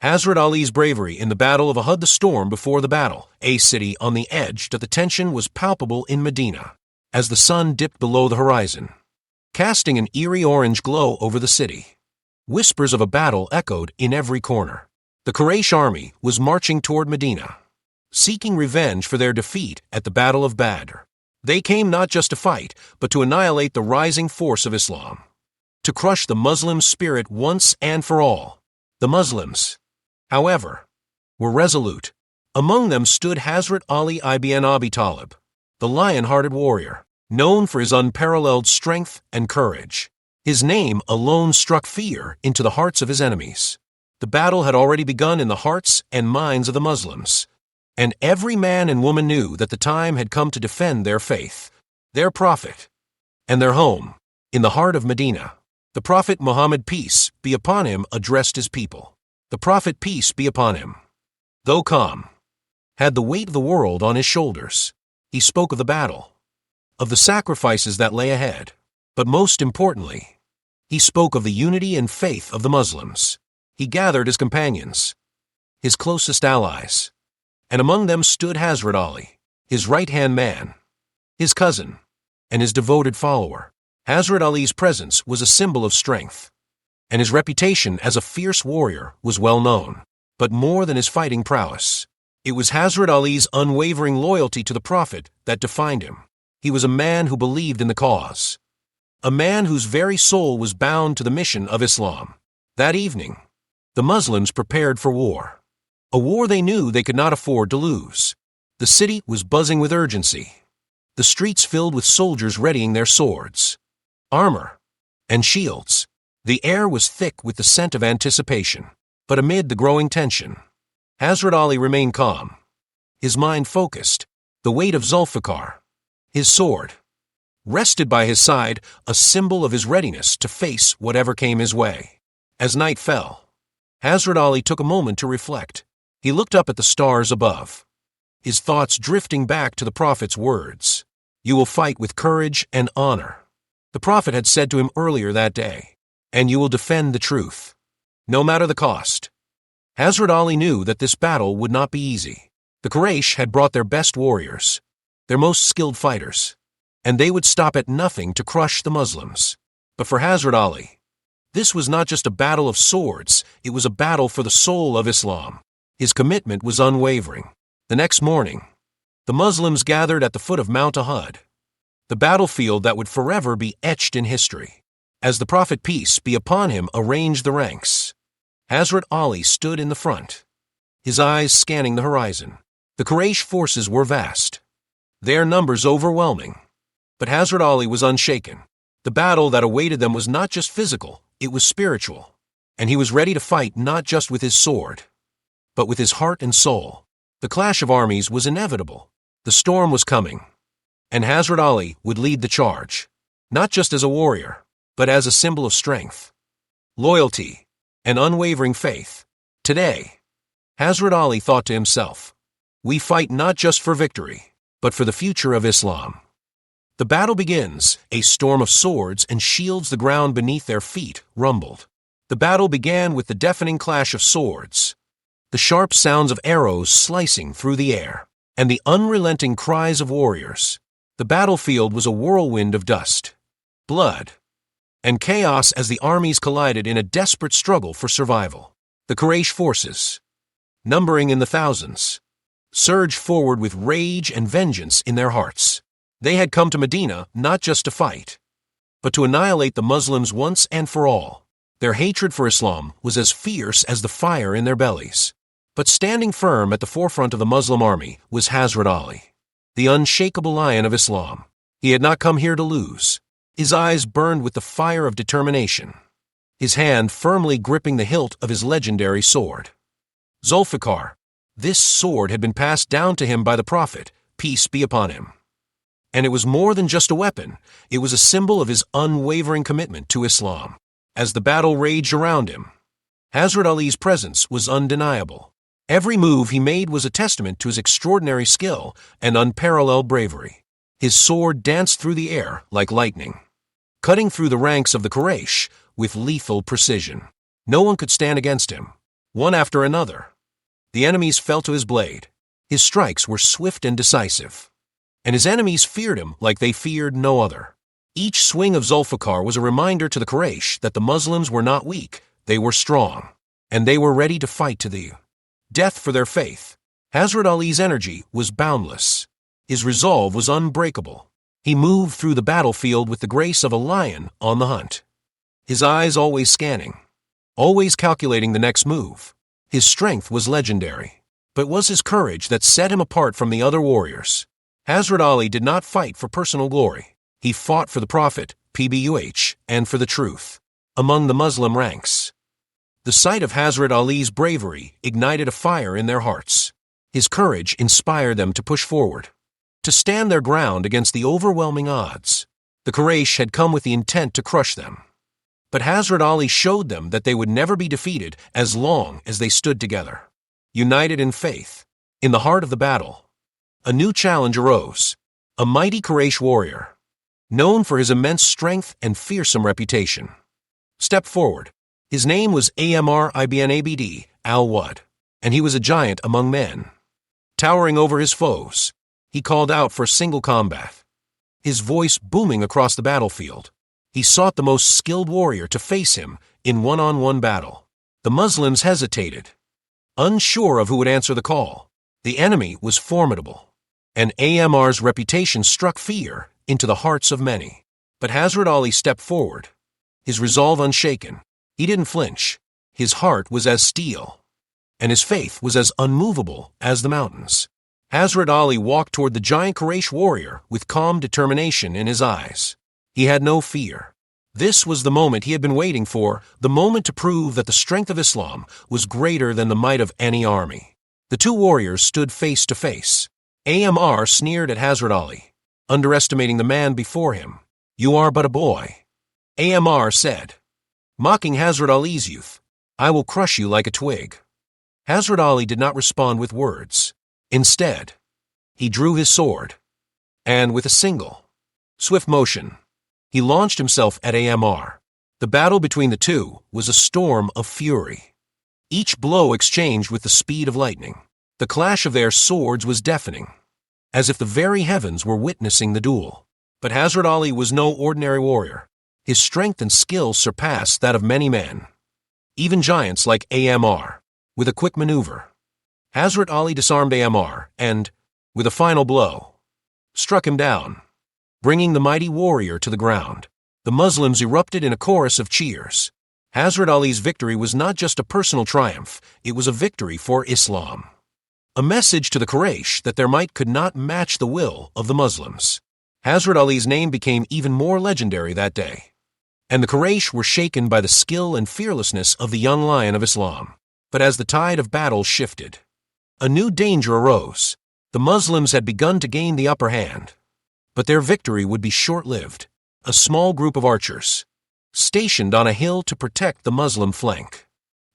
Hazrat Ali's bravery in the Battle of Uhud. The storm before the battle, a city on the edge of the tension, was palpable in Medina, as the sun dipped below the horizon, casting an eerie orange glow over the city. Whispers of a battle echoed in every corner. The Quraysh army was marching toward Medina, seeking revenge for their defeat at the Battle of Badr. They came not just to fight, but to annihilate the rising force of Islam, to crush the Muslim spirit once and for all. The Muslims, however, were resolute. Among them stood Hazrat Ali ibn Abi Talib, the lion-hearted warrior, known for his unparalleled strength and courage. His name alone struck fear into the hearts of his enemies. The battle had already begun in the hearts and minds of the Muslims, and every man and woman knew that the time had come to defend their faith, their prophet, and their home. In the heart of Medina, the Prophet Muhammad, peace be upon him, addressed his people. The Prophet, peace be upon him, though calm, had the weight of the world on his shoulders. He spoke of the battle, of the sacrifices that lay ahead, but most importantly, he spoke of the unity and faith of the Muslims. He gathered his companions, his closest allies, and among them stood Hazrat Ali, his right-hand man, his cousin, and his devoted follower. Hazrat Ali's presence was a symbol of strength, and his reputation as a fierce warrior was well known. But more than his fighting prowess, it was Hazrat Ali's unwavering loyalty to the Prophet that defined him. He was a man who believed in the cause, a man whose very soul was bound to the mission of Islam. That evening, the Muslims prepared for war, a war they knew they could not afford to lose. The city was buzzing with urgency, the streets filled with soldiers readying their swords, armor, and shields. The air was thick with the scent of anticipation. But amid the growing tension, Hazrat Ali remained calm, his mind focused. The weight of Zulfiqar, his sword, rested by his side, a symbol of his readiness to face whatever came his way. As night fell, Hazrat Ali took a moment to reflect. He looked up at the stars above, his thoughts drifting back to the Prophet's words. "You will fight with courage and honor," the Prophet had said to him earlier that day, "and you will defend the truth, no matter the cost." Hazrat Ali knew that this battle would not be easy. The Quraysh had brought their best warriors, their most skilled fighters, and they would stop at nothing to crush the Muslims. But for Hazrat Ali, this was not just a battle of swords, it was a battle for the soul of Islam. His commitment was unwavering. The next morning, the Muslims gathered at the foot of Mount Uhud, the battlefield that would forever be etched in history. As the Prophet, peace be upon him, arranged the ranks, Hazrat Ali stood in the front, his eyes scanning the horizon. The Quraysh forces were vast, their numbers overwhelming, but Hazrat Ali was unshaken. The battle that awaited them was not just physical, it was spiritual, and he was ready to fight not just with his sword, but with his heart and soul. The clash of armies was inevitable. The storm was coming, and Hazrat Ali would lead the charge, not just as a warrior, but as a symbol of strength, loyalty, and unwavering faith. Today, Hazrat Ali thought to himself, "We fight not just for victory, but for the future of Islam." The battle begins. A storm of swords and shields, the ground beneath their feet rumbled. The battle began with the deafening clash of swords, the sharp sounds of arrows slicing through the air, and the unrelenting cries of warriors. The battlefield was a whirlwind of dust, blood, and chaos as the armies collided in a desperate struggle for survival. The Quraysh forces, numbering in the thousands, surged forward with rage and vengeance in their hearts. They had come to Medina not just to fight, but to annihilate the Muslims once and for all. Their hatred for Islam was as fierce as the fire in their bellies. But standing firm at the forefront of the Muslim army was Hazrat Ali, the unshakable lion of Islam. He had not come here to lose. His eyes burned with the fire of determination, his hand firmly gripping the hilt of his legendary sword. Zulfiqar, this sword had been passed down to him by the Prophet, peace be upon him. And it was more than just a weapon, it was a symbol of his unwavering commitment to Islam. As the battle raged around him, Hazrat Ali's presence was undeniable. Every move he made was a testament to his extraordinary skill and unparalleled bravery. His sword danced through the air like lightning, cutting through the ranks of the Quraysh with lethal precision. No one could stand against him. one after another. The enemies fell to his blade. His strikes were swift and decisive. And his enemies feared him like they feared no other. Each swing of Zulfiqar was a reminder to the Quraysh that the Muslims were not weak, they were strong. And they were ready to fight to the death for their faith. Hazrat Ali's energy was boundless. His resolve was unbreakable. He moved through the battlefield with the grace of a lion on the hunt. His eyes always scanning, always calculating the next move. His strength was legendary, but it was his courage that set him apart from the other warriors. Hazrat Ali did not fight for personal glory. He fought for the Prophet, PBUH, and for the truth. Among the Muslim ranks, the sight of Hazrat Ali's bravery ignited a fire in their hearts. His courage inspired them to push forward, to stand their ground against the overwhelming odds. The Quraysh had come with the intent to crush them. But Hazrat Ali showed them that they would never be defeated as long as they stood together, united in faith. In the heart of the battle, a new challenge arose. A mighty Quraysh warrior, known for his immense strength and fearsome reputation, stepped forward. His name was Amr ibn Abd al-Wad, and he was a giant among men. Towering over his foes, he called out for single combat. His voice booming across the battlefield, he sought the most skilled warrior to face him in one-on-one battle. The Muslims hesitated, unsure of who would answer the call. The enemy was formidable, and Amr's reputation struck fear into the hearts of many. But Hazrat Ali stepped forward, his resolve unshaken. He didn't flinch. His heart was as steel, and his faith was as unmovable as the mountains. Hazrat Ali walked toward the giant Quraysh warrior with calm determination in his eyes. He had no fear. This was the moment he had been waiting for, the moment to prove that the strength of Islam was greater than the might of any army. The two warriors stood face to face. Amr sneered at Hazrat Ali, underestimating the man before him. "You are but a boy," Amr said, mocking Hazrat Ali's youth. "I will crush you like a twig." Hazrat Ali did not respond with words. Instead, he drew his sword, and with a single, swift motion, he launched himself at Amr. The battle between the two was a storm of fury. Each blow exchanged with the speed of lightning. The clash of their swords was deafening, as if the very heavens were witnessing the duel. But Hazrat Ali was no ordinary warrior. His strength and skill surpassed that of many men, even giants like Amr. With a quick maneuver, Hazrat Ali disarmed Amr and, with a final blow, struck him down, bringing the mighty warrior to the ground. The Muslims erupted in a chorus of cheers. Hazrat Ali's victory was not just a personal triumph, it was a victory for Islam. A message to the Quraysh that their might could not match the will of the Muslims. Hazrat Ali's name became even more legendary that day, and the Quraysh were shaken by the skill and fearlessness of the young lion of Islam. But as the tide of battle shifted, a new danger arose. The Muslims had begun to gain the upper hand, but their victory would be short-lived. A small group of archers, stationed on a hill to protect the Muslim flank,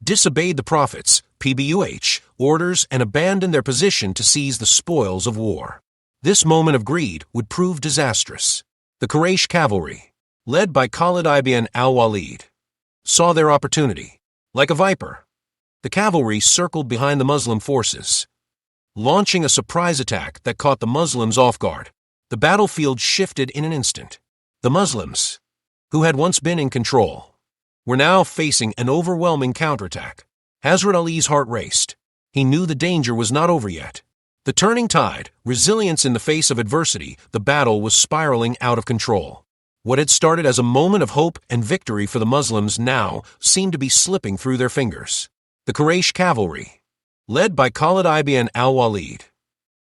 disobeyed the Prophet's, PBUH, orders and abandoned their position to seize the spoils of war. This moment of greed would prove disastrous. The Quraysh cavalry, led by Khalid ibn al-Walid, saw their opportunity. Like a viper, the cavalry circled behind the Muslim forces, launching a surprise attack that caught the Muslims off guard. The battlefield shifted in an instant. The Muslims, who had once been in control, were now facing an overwhelming counterattack. Hazrat Ali's heart raced. He knew the danger was not over yet. The turning tide, resilience in the face of adversity, the battle was spiraling out of control. What had started as a moment of hope and victory for the Muslims now seemed to be slipping through their fingers. The Quraysh cavalry, led by Khalid ibn al-Walid,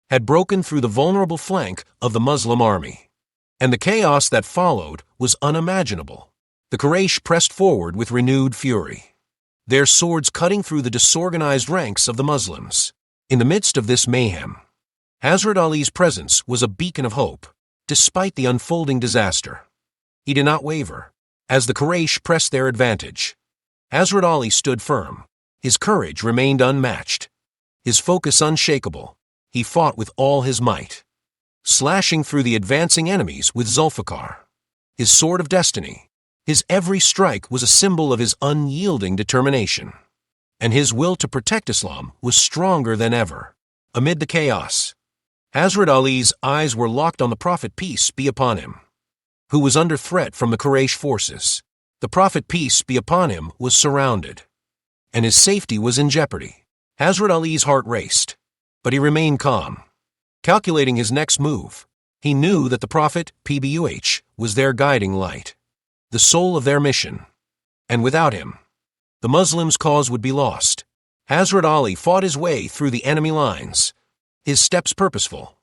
had broken through the vulnerable flank of the Muslim army, and the chaos that followed was unimaginable. The Quraysh pressed forward with renewed fury, their swords cutting through the disorganized ranks of the Muslims. In the midst of this mayhem, Hazrat Ali's presence was a beacon of hope. Despite the unfolding disaster, he did not waver. As the Quraysh pressed their advantage, Hazrat Ali stood firm. His courage remained unmatched, his focus unshakable. He fought with all his might, slashing through the advancing enemies with Zulfiqar, his sword of destiny. His every strike was a symbol of his unyielding determination. and his will to protect Islam was stronger than ever. Amid the chaos, Hazrat Ali's eyes were locked on the Prophet, peace be upon him, who was under threat from the Quraysh forces. The Prophet, peace be upon him, was surrounded, and his safety was in jeopardy. Hazrat Ali's heart raced, but he remained calm. Calculating his next move, he knew that the Prophet, PBUH, was their guiding light, the soul of their mission, and without him, the Muslims' cause would be lost. Hazrat Ali fought his way through the enemy lines, his steps purposeful,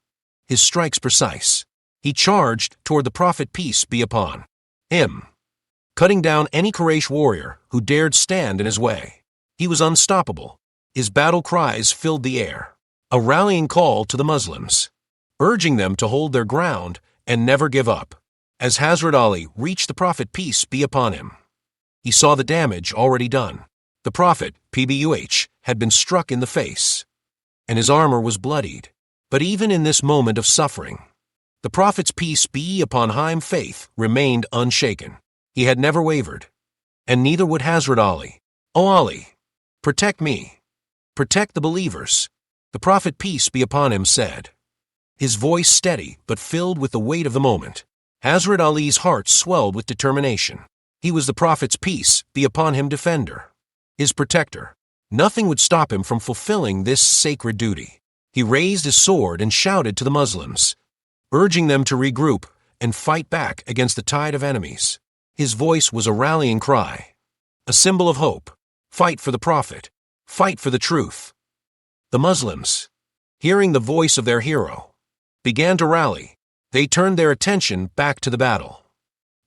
his strikes precise. He charged toward the Prophet, peace be upon him, cutting down any Quraysh warrior who dared stand in his way. He was unstoppable. His battle cries filled the air, a rallying call to the Muslims, urging them to hold their ground and never give up. As Hazrat Ali reached the Prophet, peace be upon him, he saw the damage already done. The Prophet, PBUH, had been struck in the face, and his armor was bloodied. But even in this moment of suffering, the Prophet's peace be upon him faith remained unshaken. He had never wavered, and neither would Hazrat Ali. "O Ali, protect me, protect the believers," the Prophet, peace be upon him, said, his voice steady but filled with the weight of the moment. Hazrat Ali's heart swelled with determination. He was the Prophet's, peace be upon him, defender, his protector. Nothing would stop him from fulfilling this sacred duty. He raised his sword and shouted to the Muslims, urging them to regroup and fight back against the tide of enemies. His voice was a rallying cry, a symbol of hope. Fight for the Prophet. Fight for the truth. The Muslims, hearing the voice of their hero, began to rally. They turned their attention back to the battle,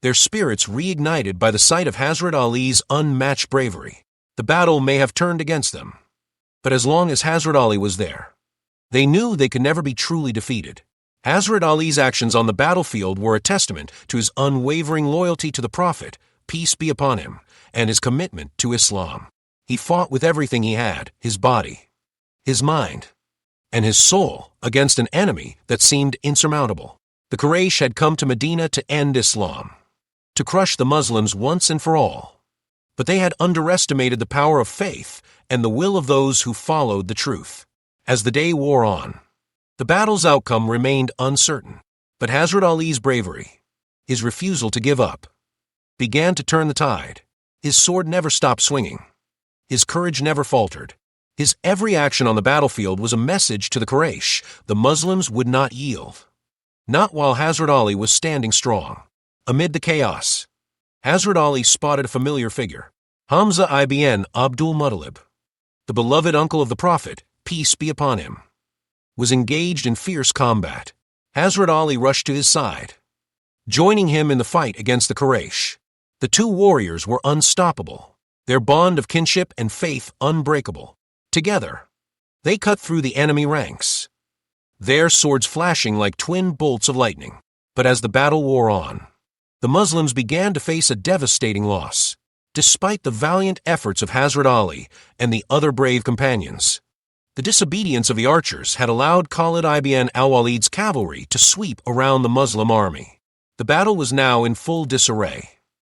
their spirits reignited by the sight of Hazrat Ali's unmatched bravery. The battle may have turned against them, but as long as Hazrat Ali was there, they knew they could never be truly defeated. Hazrat Ali's actions on the battlefield were a testament to his unwavering loyalty to the Prophet, peace be upon him, and his commitment to Islam. He fought with everything he had, his body, his mind, and his soul, against an enemy that seemed insurmountable. The Quraysh had come to Medina to end Islam, to crush the Muslims once and for all. But they had underestimated the power of faith and the will of those who followed the truth. As the day wore on, the battle's outcome remained uncertain. But Hazrat Ali's bravery, his refusal to give up, began to turn the tide. His sword never stopped swinging. His courage never faltered. His every action on the battlefield was a message to the Quraysh. The Muslims would not yield, not while Hazrat Ali was standing strong. Amid the chaos, Hazrat Ali spotted a familiar figure. Hamza ibn Abdul Muttalib, the beloved uncle of the Prophet, peace be upon him, was engaged in fierce combat. Hazrat Ali rushed to his side, joining him in the fight against the Quraysh. The two warriors were unstoppable, their bond of kinship and faith unbreakable. Together, they cut through the enemy ranks, their swords flashing like twin bolts of lightning. But as the battle wore on, the Muslims began to face a devastating loss. Despite the valiant efforts of Hazrat Ali and the other brave companions, the disobedience of the archers had allowed Khalid ibn al-Walid's cavalry to sweep around the Muslim army. The battle was now in full disarray,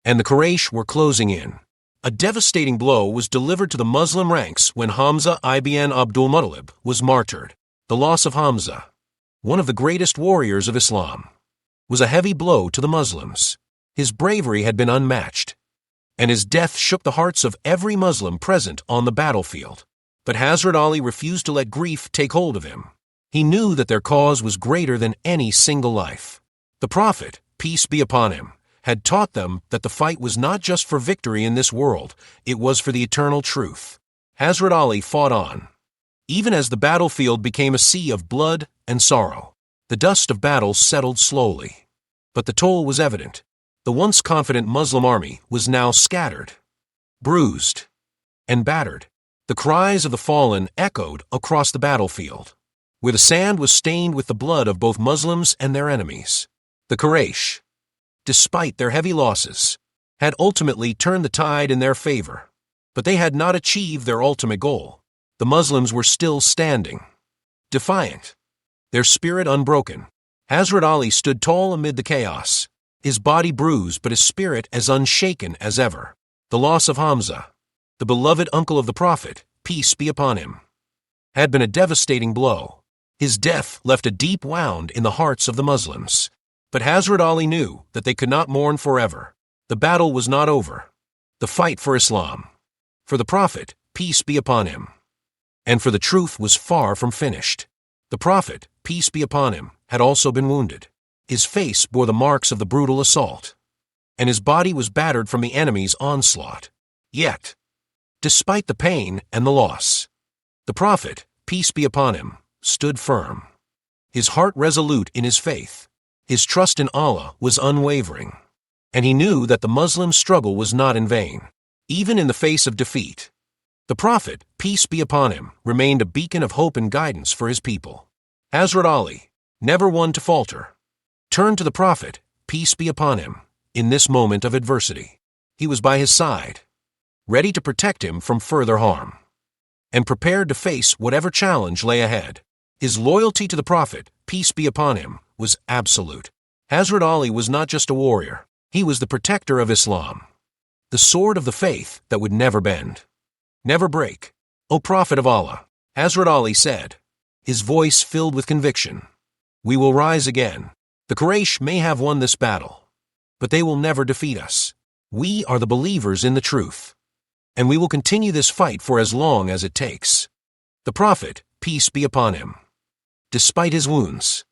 and the Quraysh were closing in. A devastating blow was delivered to the Muslim ranks when Hamza ibn Abdul Muttalib was martyred. The loss of Hamza, one of the greatest warriors of Islam, was a heavy blow to the Muslims. His bravery had been unmatched, and his death shook the hearts of every Muslim present on the battlefield. But Hazrat Ali refused to let grief take hold of him. He knew that their cause was greater than any single life. The Prophet, peace be upon him, had taught them that the fight was not just for victory in this world, it was for the eternal truth. Hazrat Ali fought on, even as the battlefield became a sea of blood and sorrow. The dust of battle settled slowly, but the toll was evident. The once confident Muslim army was now scattered, bruised, and battered. The cries of the fallen echoed across the battlefield, where the sand was stained with the blood of both Muslims and their enemies. The Quraysh, despite their heavy losses, had ultimately turned the tide in their favor, but they had not achieved their ultimate goal. The Muslims were still standing, defiant, their spirit unbroken. Hazrat Ali stood tall amid the chaos, his body bruised but his spirit as unshaken as ever. The loss of Hamza, the beloved uncle of the Prophet, peace be upon him, had been a devastating blow. His death left a deep wound in the hearts of the Muslims. But Hazrat Ali knew that they could not mourn forever. The battle was not over. The fight for Islam, for the Prophet, peace be upon him, and for the truth was far from finished. The Prophet, peace be upon him, had also been wounded. His face bore the marks of the brutal assault, and his body was battered from the enemy's onslaught. Yet, despite the pain and the loss, the Prophet, peace be upon him, stood firm. His heart resolute in his faith. His trust in Allah was unwavering, and he knew that the Muslim struggle was not in vain. Even in the face of defeat, the Prophet, peace be upon him, remained a beacon of hope and guidance for his people. Hazrat Ali, never one to falter, turned to the Prophet, peace be upon him, in this moment of adversity. He was by his side, ready to protect him from further harm, and prepared to face whatever challenge lay ahead. His loyalty to the Prophet, peace be upon him, was absolute. Hazrat Ali was not just a warrior, he was the protector of Islam, the sword of the faith that would never bend, never break. O Prophet of Allah, Hazrat Ali said, his voice filled with conviction, we will rise again. The Quraysh may have won this battle, but they will never defeat us. We are the believers in the truth, and we will continue this fight for as long as it takes. The Prophet, peace be upon him, despite his wounds,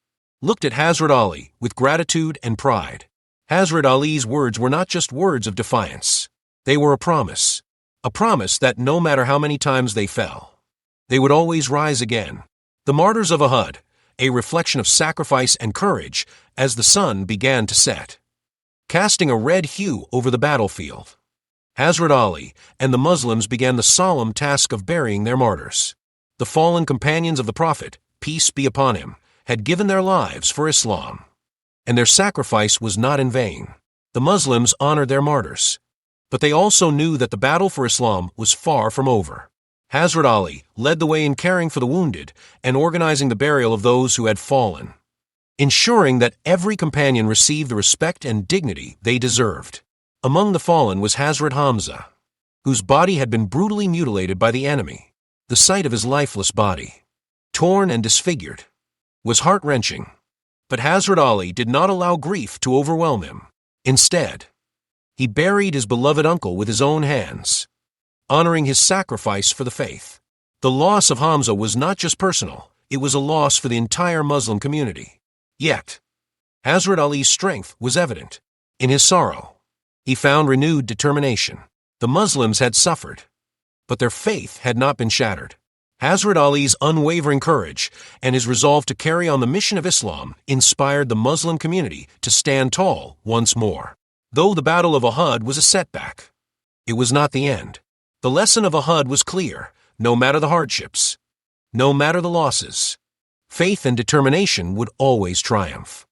looked at Hazrat Ali with gratitude and pride. Hazrat Ali's words were not just words of defiance. They were a promise that no matter how many times they fell, they would always rise again. The martyrs of Uhud, a reflection of sacrifice and courage as the sun began to set, casting a red hue over the battlefield. Hazrat Ali and the Muslims began the solemn task of burying their martyrs. The fallen companions of the Prophet, peace be upon him, had given their lives for Islam, and their sacrifice was not in vain. The Muslims honored their martyrs, but they also knew that the battle for Islam was far from over. Hazrat Ali led the way in caring for the wounded and organizing the burial of those who had fallen, ensuring that every companion received the respect and dignity they deserved. Among the fallen was Hazrat Hamza, whose body had been brutally mutilated by the enemy. The sight of his lifeless body, torn and disfigured, was heart-wrenching, but Hazrat Ali did not allow grief to overwhelm him. Instead, he buried his beloved uncle with his own hands, honoring his sacrifice for the faith. The loss of Hamza was not just personal, it was a loss for the entire Muslim community. Yet, Hazrat Ali's strength was evident. In his sorrow, he found renewed determination. The Muslims had suffered, but their faith had not been shattered. Hazrat Ali's unwavering courage and his resolve to carry on the mission of Islam inspired the Muslim community to stand tall once more. Though the Battle of Uhud was a setback, it was not the end. The lesson of Uhud was clear. No matter the hardships, no matter the losses, faith and determination would always triumph.